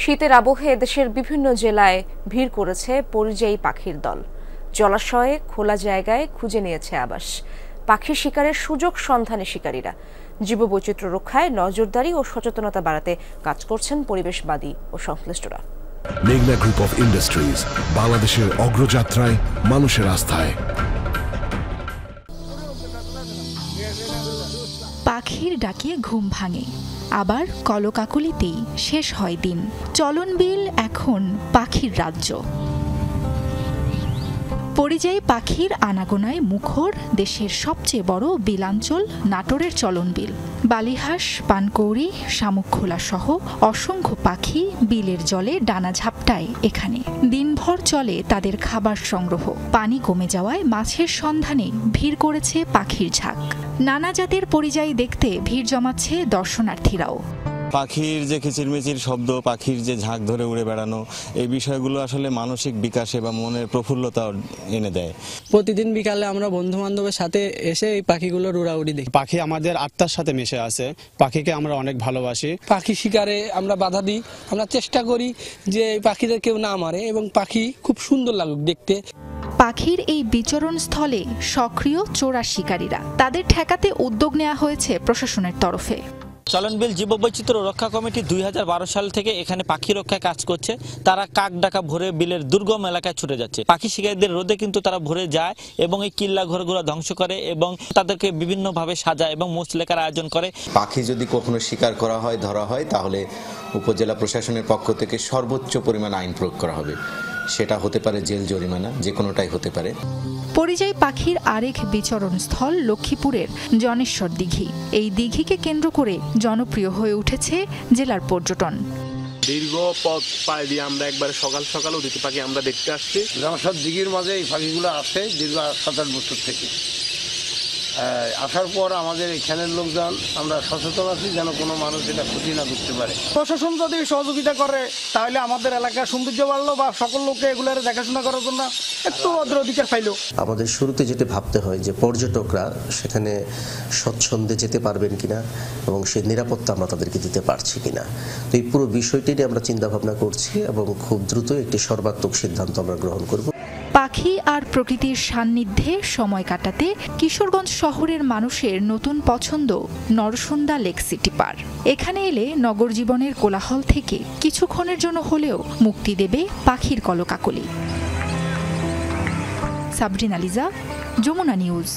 শীতের আবহে দেশের বিভিন্ন জেলায় ভিড় করেছে পরিযায়ী পাখির দল। জলাশয়ে খোলা জায়গায় খুঁজে নিয়েছে আবাস। পাখি শিকারের সুযোগ সন্ধানে শিকারীরা জীববৈচিত্র্য রক্ষায় নজরদারি ও সচেতনতা বাড়াতে কাজ করছেন পরিবেশবাদী ও সংশ্লিষ্টরা। মেঘনা গ্রুপ অফ ইন্ডাস্ট্রিজ, বাংলাদেশের অগ্রযাত্রায়, মানুষের আস্থায়। পাখির ডাকে ঘুম ভাঙে, আবার কলকাকলিতেই শেষ হয় দিন। চলন বিল এখন পাখির রাজ্য। পরিযায়ী পাখির আনাগোনায় মুখর দেশের সবচেয়ে বড় বিলাঞ্চল নাটোরের চলন বিল। বালিহাঁস, পানকৌড়ি, শামুকখোলা সহ অসংখ্য পাখি বিলের জলে ডানা ঝাপটায় এখানে। দিনভর চলে তাদের খাবার সংগ্রহ। পানি কমে যাওয়ায় মাছের সন্ধানে ভিড় করেছে পাখির ঝাঁক। নানা জাতের পরিযায়ী দেখতে ভিড় জমাচ্ছে দর্শনার্থীরাও। পাখির যে কিচিরমিচির শব্দ, পাখির যে ঝাঁক ধরে উড়ে বেড়ানো, এই বিষয়গুলো আসলে মানসিক বিকাশে বা মনের প্রফুল্লতা এনে দেয়। প্রতিদিন বিকালে আমরা বন্ধু বান্ধবের সাথে এসে এই পাখিগুলোর উড়াউড়ি দেখি। পাখি আমাদের আত্মার সাথে মিশে আছে, পাখিকে আমরা অনেক ভালোবাসি। পাখি শিকারে আমরা বাধা দিই, আমরা চেষ্টা করি যে পাখিদের কেউ না মারে এবং পাখি খুব সুন্দর লাগুক দেখতে। পাখির এই বিচরণ স্থলে সক্রিয় চোরা শিকারীরা, তাদের ঠেকাতে উদ্যোগ নেওয়া হয়েছে প্রশাসনের তরফে। চলনবিল জীববৈচিত্র্য রক্ষা কমিটি 2012 সাল থেকে এখানে পাখি রক্ষায় কাজ করছে। তারা কাক ডাকা ভরে বিলের দুর্গম এলাকায় ছুটে যাচ্ছে। পাখি শিকারীদের রোদে কিন্তু তারা ভরে যায় এবং এই কিল্লা ঘরগুলো ধ্বংস করে এবং তাদেরকে বিভিন্নভাবে সাজায় এবং মুচলেকার আয়োজন করে। পাখি যদি কখনো শিকার করা হয়, ধরা হয়, তাহলে উপজেলা প্রশাসনের পক্ষ থেকে সর্বোচ্চ পরিমাণ আইন প্রয়োগ করা হবে। সেটা হতে পারে জেল, জরিমানা, যে কোনোটাই হতে পারে। পরিযায়ী পাখির আরেক বিচরণ স্থল লক্ষ্মীপুরের জনেশ্বর দিঘি। এই দিঘিকে কেন্দ্র করে জনপ্রিয় হয়ে উঠেছে জেলার পর্যটন। দীর্ঘ পথ পাড়ি দিয়ে আমরা একবার সকাল সকাল অতিথি পাখি আমরা দেখতে আসছি। জনেশ্বর দিঘির মাঝে এই পাখিগুলো আসে দীর্ঘ 7-8 বছর থেকে। আসার পর আমাদের এখানের লোকজন আমরা সচেতন আছি যেন কোনো মানুষ এটা ক্ষতি না করতে পারে। প্রশাসন যদি সহযোগিতা করে তাহলে আমাদের এলাকার সৌন্দর্য বাড়লো বা সকল লোককে এগুলোর দেখাশোনা করার জন্য একটু অগ্রাধিকার পাইলো। আমাদের শুরুতে যেটা ভাবতে হয় যে পর্যটকরা সেখানে স্বচ্ছন্দে যেতে পারবেন কিনা এবং সেই নিরাপত্তা আমরা তাদেরকে দিতে পারছি কিনা। তো এই পুরো বিষয়টি নিয়ে আমরা চিন্তা ভাবনা করছি এবং খুব দ্রুত একটি সর্বাত্মক সিদ্ধান্ত আমরা গ্রহণ করব। পাখি আর প্রকৃতির সান্নিধ্যে সময় কাটাতে কিশোরগঞ্জ শহরের মানুষের নতুন পছন্দ নরসুন্দা লেক সিটি পার্ক। এখানে এলে নগর জীবনের কোলাহল থেকে কিছুক্ষণের জন্য হলেও মুক্তি দেবে পাখির কলকাকলি। সাবরিনা লিজা, যমুনা নিউজ।